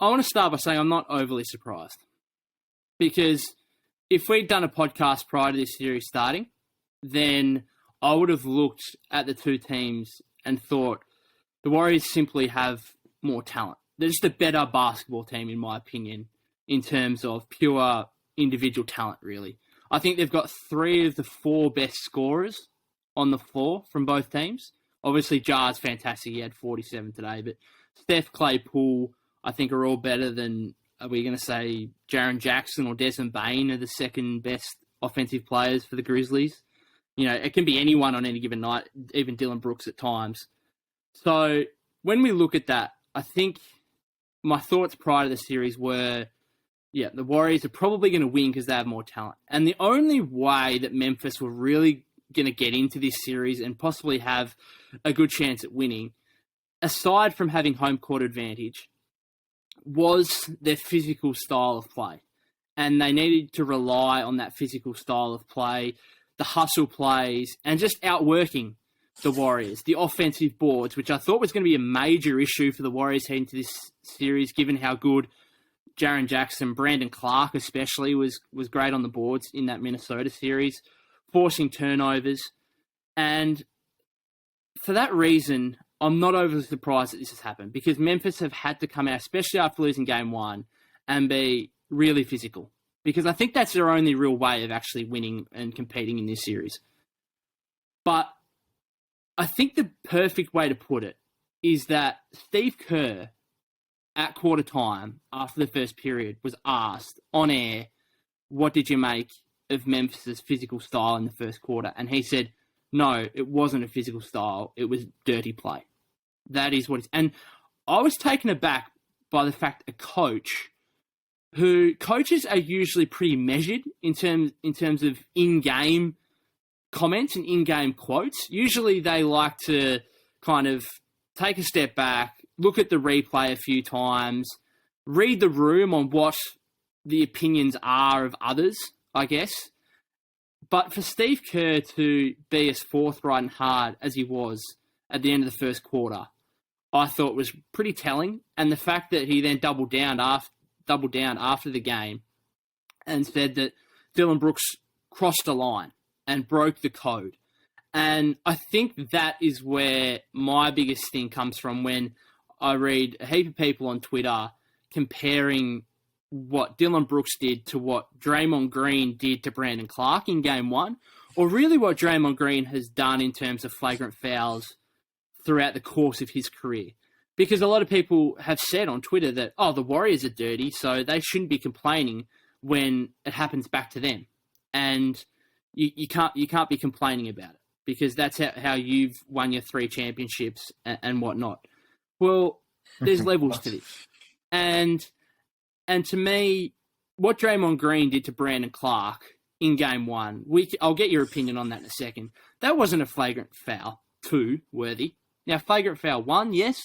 I want to start by saying I'm not overly surprised. Because if we'd done a podcast prior to this series starting, then I would have looked at the two teams and thought the Warriors simply have more talent. They're just a better basketball team, in my opinion, in terms of pure individual talent, really. I think they've got 3 of the 4 best scorers on the floor from both teams. Obviously, Jar's fantastic. He had 47 today. But Steph, Clay, Poole, I think are all better than, are we going to say, Jaren Jackson or Desmond Bane are the second best offensive players for the Grizzlies. You know, it can be anyone on any given night, even Dillon Brooks at times. So when we look at that, I think my thoughts prior to the series were, yeah, the Warriors are probably going to win because they have more talent. And the only way that Memphis were really going to get into this series and possibly have a good chance at winning, aside from having home court advantage, was their physical style of play. And they needed to rely on that physical style of play, the hustle plays, and just outworking the Warriors, the offensive boards, which I thought was going to be a major issue for the Warriors heading to this series, given how good Jaren Jackson, Brandon Clark especially, was great on the boards in that Minnesota series, forcing turnovers. And for that reason, I'm not overly surprised that this has happened, because Memphis have had to come out, especially after losing game 1, and be really physical. Because I think that's their only real way of actually winning and competing in this series. But I think the perfect way to put it is that Steve Kerr, at quarter time, after the first period, was asked on air, what did you make of Memphis' physical style in the first quarter? And he said, no, it wasn't a physical style. It was dirty play. That is what it's... And I was taken aback by the fact coaches are usually pretty measured in terms of in-game comments and in-game quotes. Usually they like to kind of take a step back, look at the replay a few times, read the room on what the opinions are of others, I guess. But for Steve Kerr to be as forthright and hard as he was at the end of the first quarter, I thought was pretty telling. And the fact that he then doubled down after the game and said that Dillon Brooks crossed a line and broke the code. And I think that is where my biggest thing comes from when I read a heap of people on Twitter comparing what Dillon Brooks did to what Draymond Green did to Brandon Clark in game 1, or really what Draymond Green has done in terms of flagrant fouls throughout the course of his career. Because a lot of people have said on Twitter that, oh, the Warriors are dirty, so they shouldn't be complaining when it happens back to them. And you can't be complaining about it, because that's how you've won your 3 championships and whatnot. Well, there's levels to this. And to me, what Draymond Green did to Brandon Clark in game 1, I'll get your opinion on that in a second. That wasn't a flagrant foul 2 worthy. Now, flagrant foul 1, yes,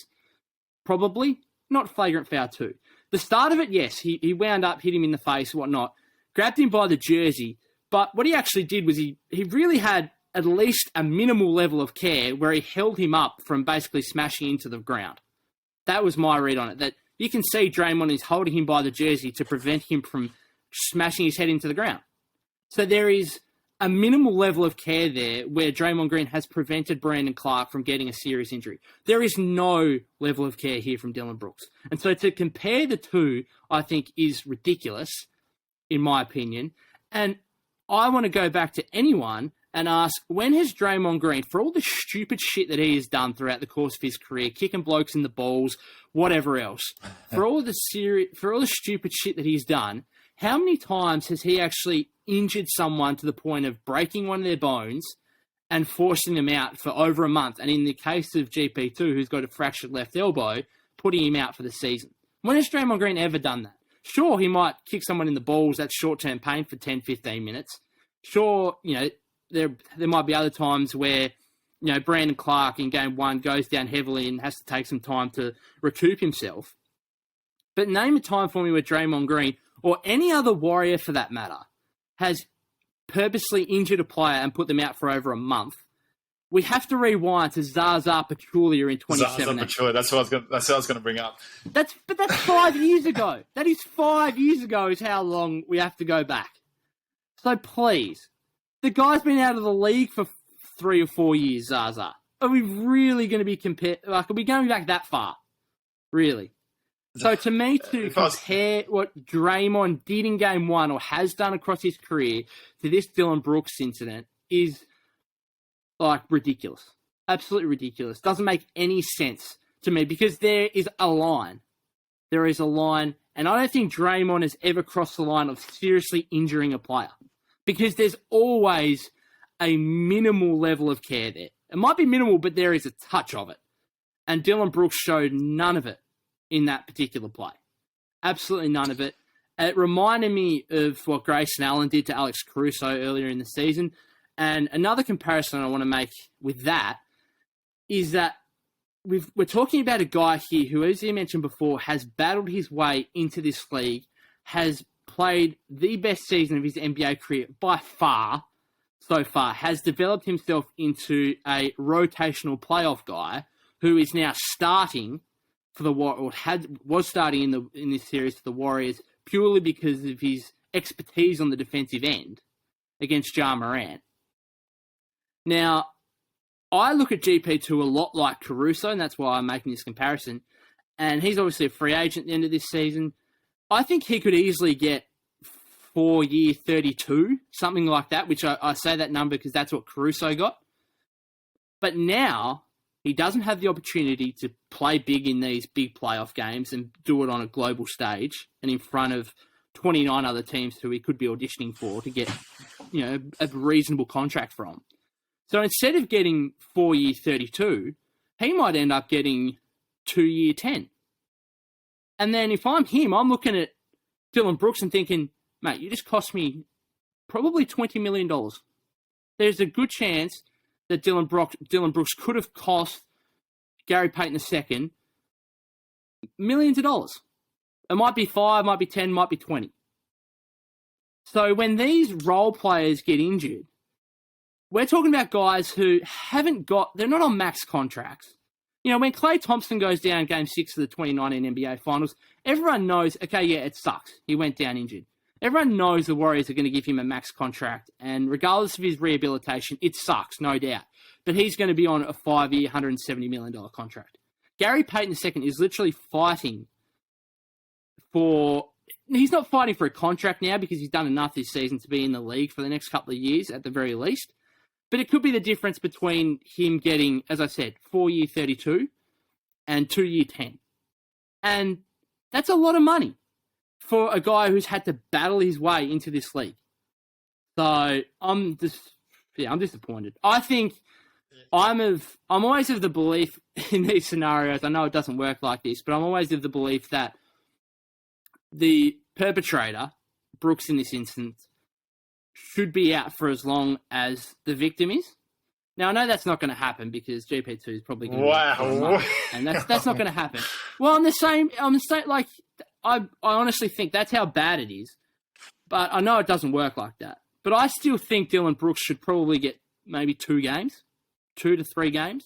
probably. Not flagrant foul 2. The start of it, yes, he wound up, hit him in the face, whatnot, grabbed him by the jersey. But what he actually did was he really had at least a minimal level of care where he held him up from basically smashing into the ground. That was my read on it. That you can see Draymond is holding him by the jersey to prevent him from smashing his head into the ground. So there is a minimal level of care there where Draymond Green has prevented Brandon Clark from getting a serious injury. There is no level of care here from Dillon Brooks. And so to compare the two, I think, is ridiculous, in my opinion. And I want to go back to anyone and ask, when has Draymond Green, for all the stupid shit that he has done throughout the course of his career, kicking blokes in the balls, whatever else, for all the stupid shit that he's done, how many times has he actually injured someone to the point of breaking one of their bones and forcing them out for over a month? And in the case of GP2, who's got a fractured left elbow, putting him out for the season. When has Draymond Green ever done that? Sure, he might kick someone in the balls, that's short-term pain for 10, 15 minutes. Sure, there might be other times where, Brandon Clark in game 1 goes down heavily and has to take some time to recoup himself. But name a time for me where Draymond Green, or any other Warrior for that matter, has purposely injured a player and put them out for over a month we have to rewind to Zaza Pachulia in 2017. Zaza Pachulia, that's what I was going to bring up. But that's 5 years ago. That is 5 years ago is how long we have to go back. So please, the guy's been out of the league for 3 or 4 years, Zaza. Are we really going to be are we going back that far? Really? So to me, to compare what Draymond did in Game 1 or has done across his career to this Dillon Brooks incident is like ridiculous. Absolutely ridiculous. Doesn't make any sense to me because there is a line. There is a line, and I don't think Draymond has ever crossed the line of seriously injuring a player because there's always a minimal level of care there. It might be minimal, but there is a touch of it. And Dillon Brooks showed none of it in that particular play. Absolutely none of it. It reminded me of what Grayson Allen did to Alex Caruso earlier in the season. And another comparison I want to make with that is that we're talking about a guy here who, as you mentioned before, has battled his way into this league, has played the best season of his NBA career by far so far, has developed himself into a rotational playoff guy who is now starting for the was starting in this series for the Warriors purely because of his expertise on the defensive end against Ja Morant. Now, I look at GP2 a lot like Caruso, and that's why I'm making this comparison. And he's obviously a free agent at the end of this season. I think he could easily get 4-year 32, something like that, which I say that number because that's what Caruso got. But now he doesn't have the opportunity to play big in these big playoff games and do it on a global stage and in front of 29 other teams who he could be auditioning for to get, a reasonable contract from. So instead of getting 4-year 32, he might end up getting 2-year 10. And then if I'm him, I'm looking at Dillon Brooks and thinking, mate, you just cost me probably $20 million. There's a good chance that Dillon Brooks could have cost Gary Payton II millions of dollars. It might be 5, might be 10, might be 20. So when these role players get injured, we're talking about guys who they're not on max contracts. When Klay Thompson goes down Game 6 of the 2019 NBA Finals, everyone knows, okay, yeah, it sucks. He went down injured. Everyone knows the Warriors are going to give him a max contract, and regardless of his rehabilitation, it sucks, no doubt. But he's going to be on a 5-year, $170 million contract. Gary Payton II is literally fighting he's not fighting for a contract now because he's done enough this season to be in the league for the next couple of years at the very least. But it could be the difference between him getting, as I said, 4-year 32 and 2-year 10. And that's a lot of money for a guy who's had to battle his way into this league. So I'm disappointed. I think I'm always of the belief in these scenarios, I know it doesn't work like this, but I'm always of the belief that the perpetrator, Brooks in this instance, should be out for as long as the victim is. Now, I know that's not going to happen because GP2 is probably going to and that's not going to happen. Well, I'm the same, like, I honestly think that's how bad it is, but I know it doesn't work like that. But I still think Dillon Brooks should probably get maybe 2 to 3 games.